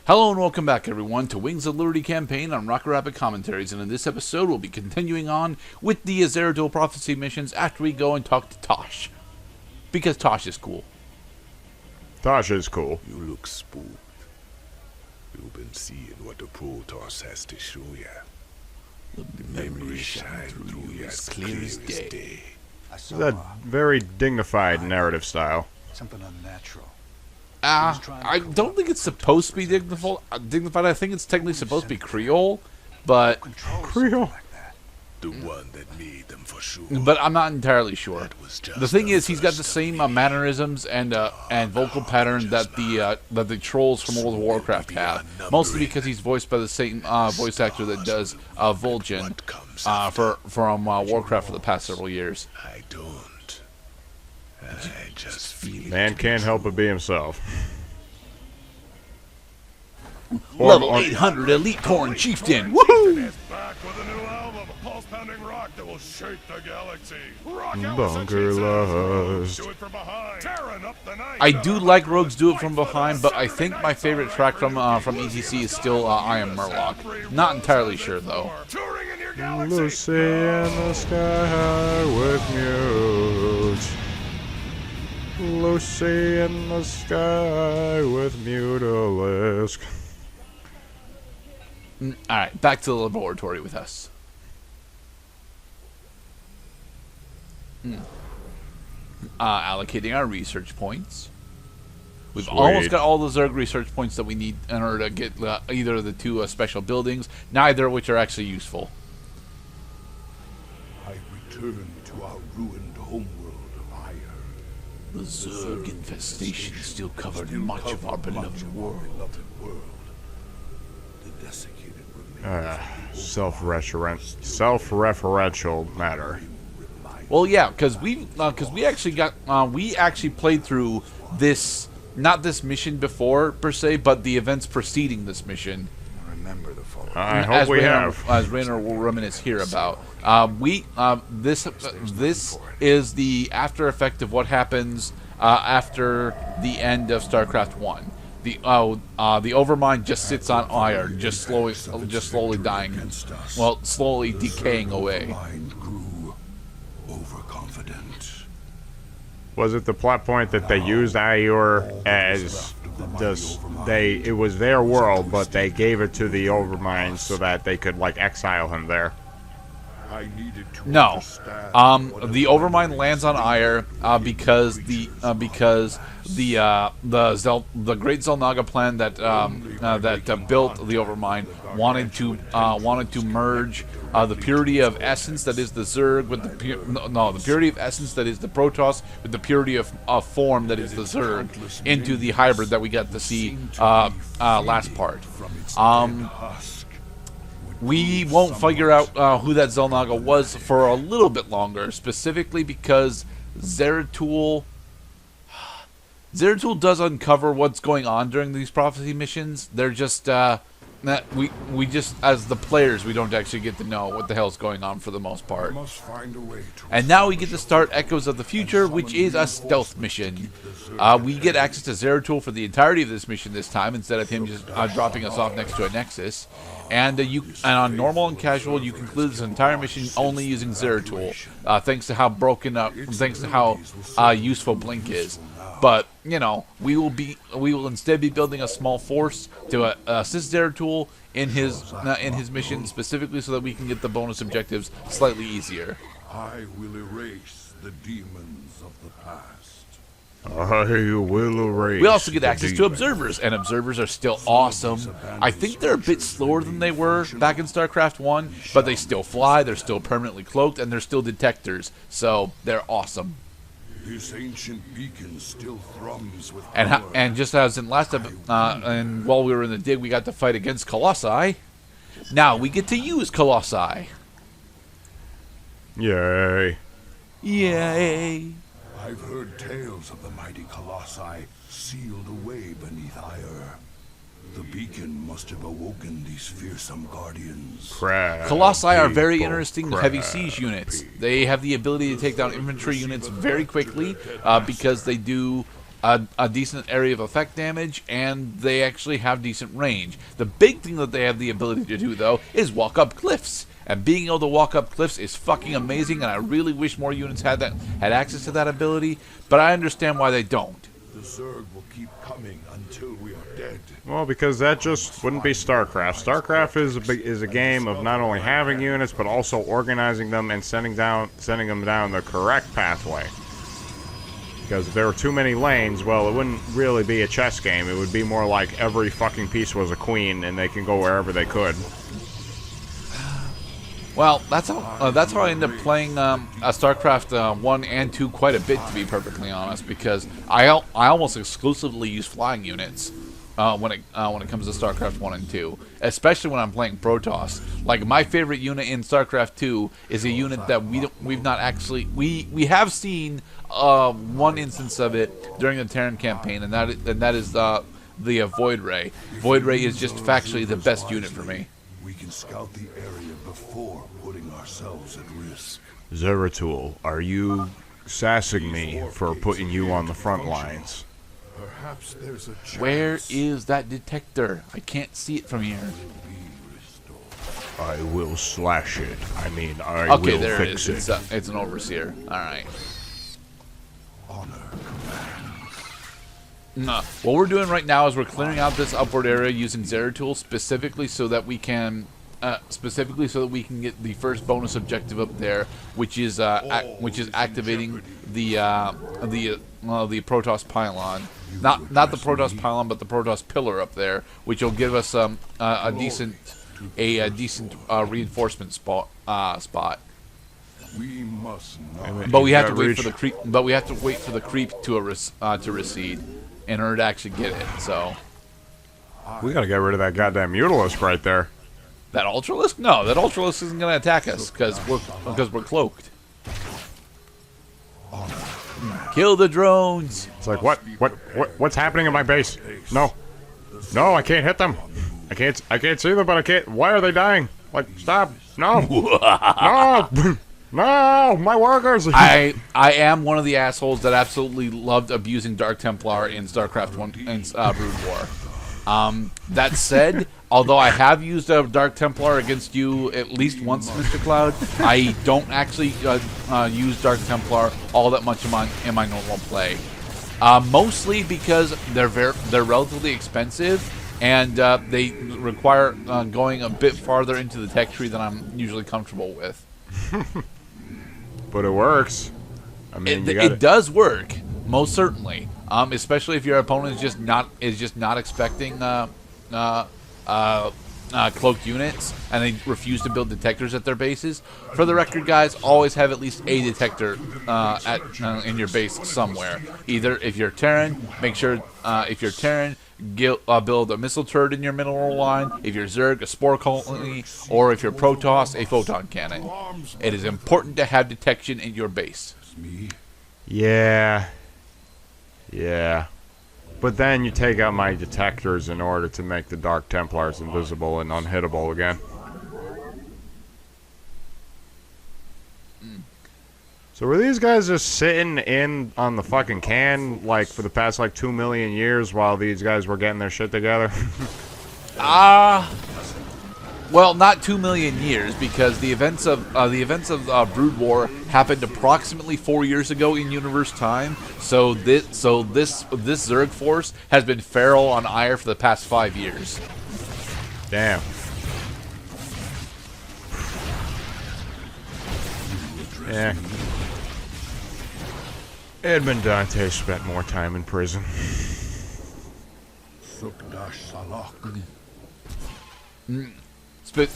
Hello and welcome back, everyone, to Wings of Liberty campaign on Rocket Rapid Commentaries, and in this episode we'll be continuing on with the Zeratul Prophecy Missions after we go and talk to Tosh. Because Tosh is cool. Tosh is cool. You look spooked. You've been seeing what the Protoss has to show ya. The memories shine through you as clear as day. It's a very dignified narrative style. Something unnatural. I don't think it's supposed to be dignified. I think it's technically supposed to be Creole, but Creole. The one that made them for sure. But I'm not entirely sure. The thing is, he's got the same mannerisms and vocal pattern that the trolls from World of Warcraft have. Mostly because he's voiced by the same voice actor that does Vol'jin from Warcraft for the past several years. I don't. I just feel it. Man can't help but be himself. Level 800 Elite Corn Chieftain. Woohoo! Back with a new album, a pulse-pounding rock that will shake the galaxy. Rock Bunker Lust. Do it from behind, tearing up the night. I do like Rogues Do It From Behind, but I think my favorite track from ETC is still I Am Murloc. Not entirely sure, though. Touring in your galaxy. Lucy in the sky with mute. Lucy in the sky with Mutalisk. Alright, back to the laboratory with us. Allocating our research points. We've almost got all the Zerg research points that we need in order to get either of the two special buildings, neither of which are actually useful. I return to our ruined homeworld of Ire. The Zerg infestation still covered much of our beloved world. The desiccated remains. Self-referential matter. Well, yeah, because we actually played through this, not this mission before per se, but the events preceding this mission. Remember the fall. I hope we have. As Raynor will reminisce here about. This is the after effect of what happens after the end of StarCraft 1. The Overmind just sits on Ire, just slowly dying, well, slowly decaying away. Grew overconfident. Was it the plot point that they used Ire as it was their world, but they gave it to the Overmind so that they could like exile him there? I needed to No, understand the Overmind lands on Ire because the Great Zelnaga plan that built the Overmind wanted to merge the purity of essence that is the Zerg with the purity of essence that is the Protoss with the purity of form that is the Zerg into the hybrid that we got to see last part. We won't figure out who that Zelnaga was for a little bit longer, specifically because Zeratul does uncover what's going on during these prophecy missions. They're just we just, as the players, we don't actually get to know what the hell's going on for the most part. must find a way to And now we get to start Echoes of the Future, which is a stealth mission. We get access to Zeratul for the entirety of this mission this time, instead of him just dropping us off next to a Nexus. And on normal and casual, you conclude this entire mission only using Zeratul, thanks to how useful Blink is. But you know, we will instead be building a small force to assist Zeratul in his mission, specifically so that we can get the bonus objectives slightly easier. I will erase the demons of the past. I will erase. We also get access to observers, and observers are still awesome. I think they're a bit slower than they were back in StarCraft 1, but they still fly, they're still permanently cloaked, and they're still detectors, so they're awesome. This ancient beacon still thrums with And just as in last episode, and while we were in the dig, we got to fight against Colossi. Now we get to use Colossi. Yay. Yay! I've heard tales of the mighty Colossi sealed away beneath Ire. The beacon must have awoken these fearsome guardians. Crap. Colossi are very People. interesting Crap. heavy siege units. They have the ability to take down infantry units very quickly because they do a decent area of effect damage, and they actually have decent range. The big thing that they have the ability to do, though, is walk up cliffs. And being able to walk up cliffs is fucking amazing, and I really wish more units had access to that ability, but I understand why they don't. The Zerg will keep coming until we are dead. Well, because that just wouldn't be StarCraft. StarCraft is a game of not only having units, but also organizing them and sending them down the correct pathway. Because if there were too many lanes, well, it wouldn't really be a chess game. It would be more like every fucking piece was a queen, and they can go wherever they could. Well, that's how I ended up playing StarCraft 1 and 2 quite a bit, to be perfectly honest, because I almost exclusively use flying units when it comes to StarCraft 1 and 2, especially when I'm playing Protoss. Like, my favorite unit in StarCraft 2 is a unit that we have seen one instance of it during the Terran campaign, and that is the Void Ray. Void Ray is just factually the best unit for me. We can scout the area before putting ourselves at risk. Zeratul, are you sassing me for putting you on the front lines? Perhaps there's a chance. Where is that detector? I can't see it from here. I will slash it. I mean, I Okay, will there it fix is. it. It's an overseer. All right. Honor No. What we're doing right now is we're clearing out this upward area using Zeratul specifically so that we can get the first bonus objective up there, which is activating the Protoss pylon. Not the Protoss pylon, but the Protoss pillar up there, which will give us a decent reinforcement spot. We must not. But we have to wait for the creep. But we have to wait for the creep to recede in order to actually get it. So We gotta get rid of that goddamn Mutalisk right there. that Ultralisk? No, that Ultralisk isn't going to attack us because we're cloaked. Kill the drones. It's like, what's happening in my base? No, I can't hit them. I can't see them, but I can't. Why are they dying? Like, stop! No, no, no, my workers. I am one of the assholes that absolutely loved abusing Dark Templar in StarCraft 1 and Brood War. That said, although I have used a Dark Templar against you at least once, Mr. Cloud, I don't actually use Dark Templar all that much in my normal play. Mostly because they're relatively expensive, and they require going a bit farther into the tech tree than I'm usually comfortable with. But it works. I mean, it does work, most certainly. Especially if your opponent is just not expecting cloaked units, and they refuse to build detectors at their bases. For the record, guys, always have at least a detector in your base somewhere. Either if you're Terran, make sure if you're Terran, build a missile turret in your mineral line. If you're Zerg, a spore colony, or if you're Protoss, a photon cannon. It is important to have detection in your base. Yeah. But then you take out my detectors in order to make the Dark Templars invisible and unhittable again. So were these guys just sitting in on the fucking can, like, for the past, 2 million years while these guys were getting their shit together? Well, not 2 million years, because the events of Brood War happened approximately 4 years ago in universe time. So this Zerg force has been feral on Ire for the past 5 years. Damn. Yeah. Edmund Dante spent more time in prison.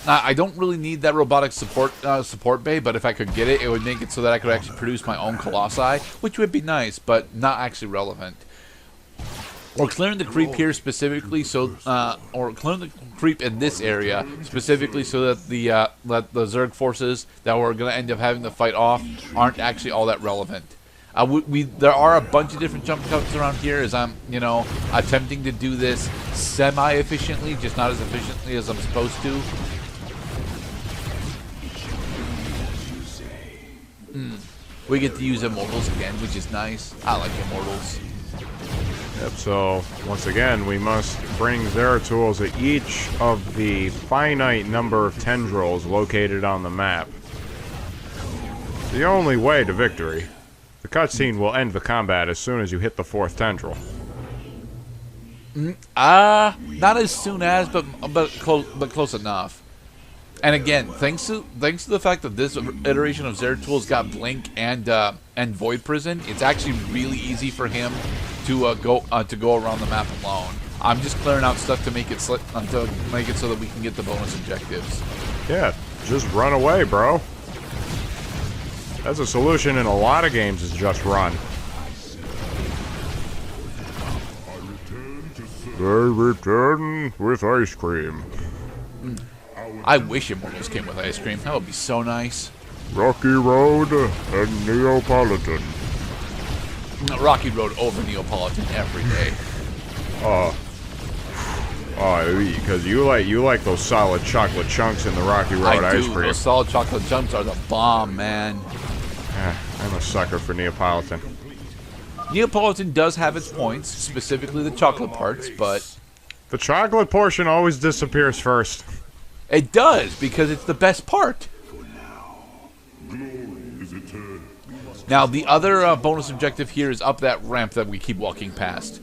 I don't really need that robotic support bay, but if I could get it, it would make it so that I could actually produce my own Colossi, which would be nice, but not actually relevant. Or clearing the creep here specifically, or clearing the creep in this area specifically, so that the Zerg forces that we're going to end up having to fight off aren't actually all that relevant. There are a bunch of different jump cuts around here as I'm, attempting to do this semi-efficiently, just not as efficiently as I'm supposed to. We get to use Immortals again, which is nice. I like Immortals. Yep, so once again, we must bring Zeratul to each of the finite number of tendrils located on the map. The only way to victory. The cutscene will end the combat as soon as you hit the 4th tendril. Not as soon as, but close enough. And again, thanks to the fact that this iteration of Zeratul's got Blink and Void Prison, it's actually really easy for him to go around the map alone. I'm just clearing out stuff to make it so that we can get the bonus objectives. Yeah, just run away, bro. That's a solution in a lot of games, is just run. They return with ice cream. I wish Immortals came with ice cream. That would be so nice. Rocky Road and Neapolitan. Rocky Road over Neapolitan every day. Because you like those solid chocolate chunks in the Rocky Road ice cream. Those solid chocolate chunks are the bomb, man. I'm a sucker for Neapolitan. Neapolitan does have its points, specifically the chocolate parts, but The chocolate portion always disappears first. it does, because it's the best part. Now, the other bonus objective here is up that ramp that we keep walking past.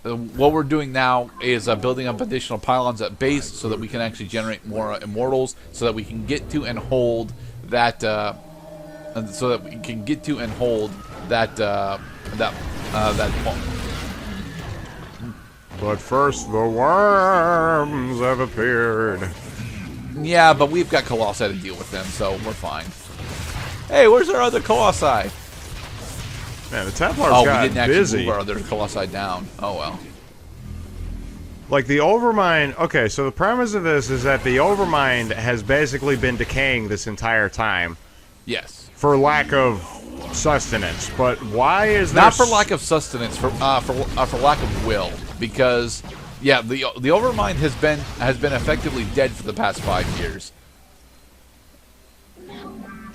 What we're doing now is building up additional pylons at base so that we can actually generate more immortals, so that we can get to and hold that. But first, the worms have appeared. Yeah, but we've got Colossi to deal with them, so we're fine. Hey, where's our other Colossi? Man, the Templars Oh, we got didn't actually busy. move our other Colossi down. Oh, well. Like the Overmind. Okay, so the premise of this is that the Overmind has basically been decaying this entire time Yes. for lack of sustenance. But why is there Not for lack of sustenance, for lack of will. Because, yeah, the Overmind has been effectively dead for the past 5 years.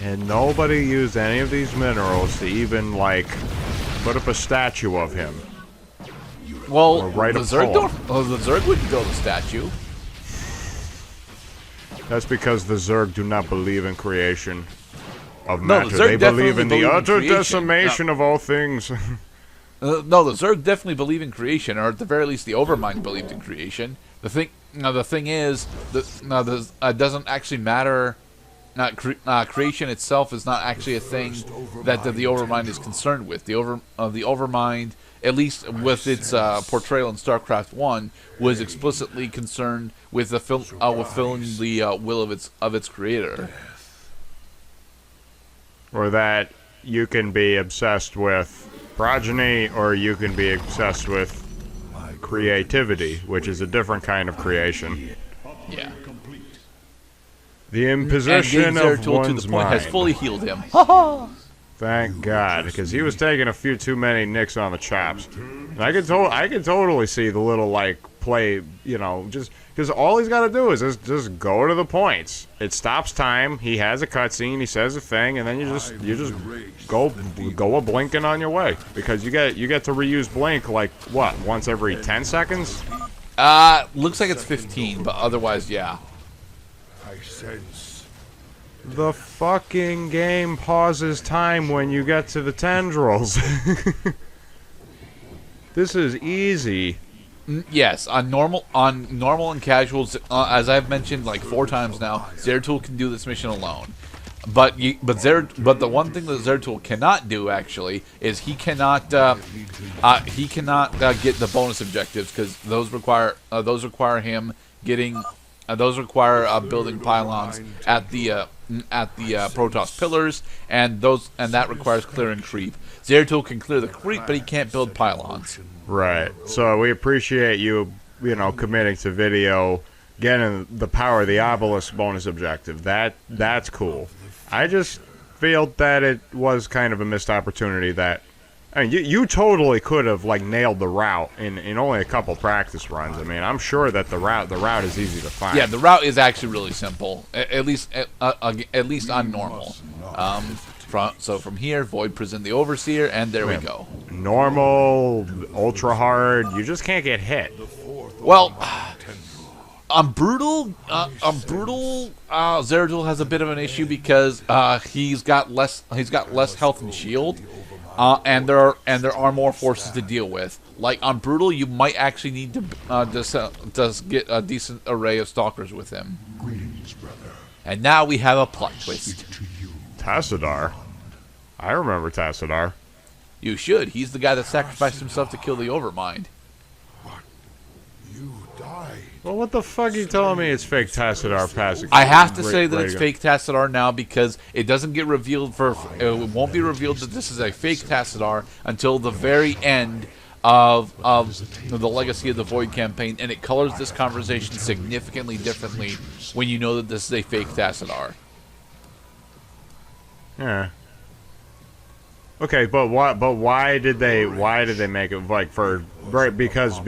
And nobody used any of these minerals to even, like, put up a statue of him. Well, Or write the a Zerg poem. the Zerg wouldn't build a statue. That's because the Zerg do not believe in creation of No, the matter. Zerg They believe definitely in the believe in utter creation. decimation of all things. No, the Zerg definitely believe in creation, or at the very least, the Overmind believed in creation. The thing is, doesn't actually matter. Creation itself is not actually a thing that the Overmind is concerned with. The Overmind, at least with its portrayal in StarCraft 1, was explicitly concerned with fulfilling the will of its creator. Or that you can be obsessed with progeny, or you can be obsessed with creativity, which is a different kind of creation. Yeah. The And imposition getting of Zeratul to one's the point mind. has fully healed him. Thank God, because he was taking a few too many nicks on the chops. And I could totally see the little, like, play, you know, just because all he's got to do is just go to the points. It stops time. He has a cutscene. He says a thing, and then you just go a blinking on your way, because you get to reuse blink like what, once every 10 seconds. Looks like it's 15, but otherwise, yeah. I sense The fucking game pauses time when you get to the tendrils. This is easy. Yes, on normal and casuals, as I've mentioned like 4 times now, Zeratul can do this mission alone. But the one thing that Zeratul cannot do actually is he cannot get the bonus objectives, because those require him getting building pylons at the Protoss pillars, and that requires clearing creep. Zeratul can clear the creep, but he can't build pylons. Right. So we appreciate you committing to video, getting the Power of the Obelisk bonus objective. That's cool. I just feel that it was kind of a missed opportunity. That, I mean, you totally could have like nailed the route in only a couple practice runs. I mean, I'm sure that the route is easy to find. Yeah, the route is actually really simple, at least on normal. So from here, Void Prison the Overseer, and there we go. Normal, ultra hard. You just can't get hit. Well, on brutal, Zeratul has a bit of an issue because he's got less health and shield, and there are more forces to deal with. Like on brutal, you might actually need to just get a decent array of stalkers with him. And now we have a plot twist. Tassadar. I remember Tassadar. You should. He's the guy that sacrificed himself to kill the Overmind. You died. Well, what the fuck are you telling me it's fake Tassadar passing? I have to say that it's fake Tassadar now because it doesn't get revealed it won't be revealed that this is a fake Tassadar until the very end of the Legacy of the Void campaign, and it colors this conversation significantly differently when you know that this is a fake Tassadar. Yeah. Okay, but why did they make it like for right because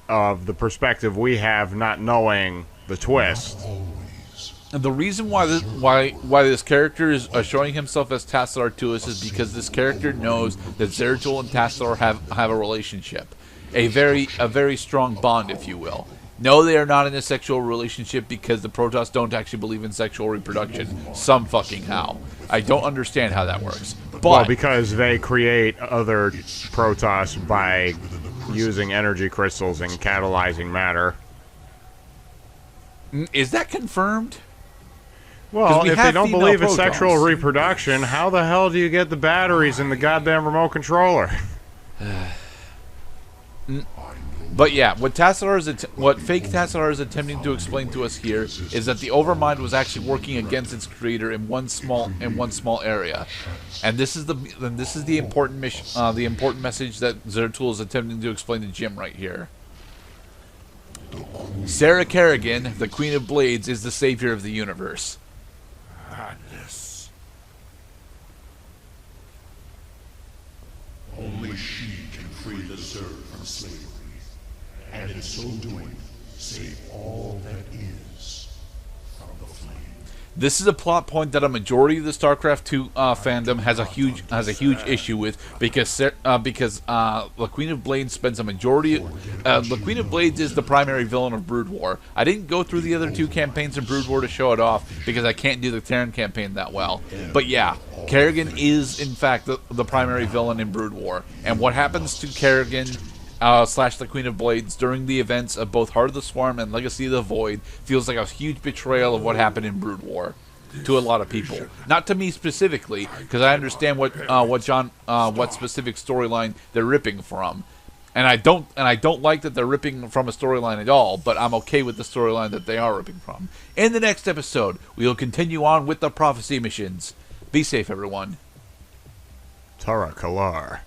of the perspective we have not knowing the twist. And the reason why this character is showing himself as Tassadar to us is because this character knows that Zeratul and Tassadar have a relationship, a very strong bond, if you will. No, they are not in a sexual relationship because the Protoss don't actually believe in sexual reproduction. Some fucking how. I don't understand how that works. But Well, because they create other Protoss by using energy crystals and catalyzing matter. Is that confirmed? Well, we if they have don't female believe in Protons. sexual reproduction, how the hell do you get the batteries in the goddamn remote controller? But yeah, what fake Tassadar is attempting to explain to us here is that the Overmind was actually working against its creator in one small area, and this is the important mission, the important message that Zeratul is attempting to explain to Jim right here. Sarah Kerrigan, the Queen of Blades, is the savior of the universe. Madness. Only she can free the Zerg from slavery, and in so doing, save all that is from the flame. This is a plot point that a majority of the StarCraft 2 fandom has a huge issue with because the Queen of Blades spends a majority. The Queen of Blades is the primary villain of Brood War. I didn't go through the other two campaigns in Brood War to show it off because I can't do the Terran campaign that well. But yeah, Kerrigan is in fact the primary villain in Brood War, and what happens to Kerrigan / the Queen of Blades during the events of both Heart of the Swarm and Legacy of the Void feels like a huge betrayal of what happened in Brood War to a lot of people. Not to me specifically, because I understand what specific storyline they're ripping from, and I don't like that they're ripping from a storyline at all. But I'm okay with the storyline that they are ripping from. In the next episode, we will continue on with the prophecy missions. Be safe, everyone. Tara Kalar.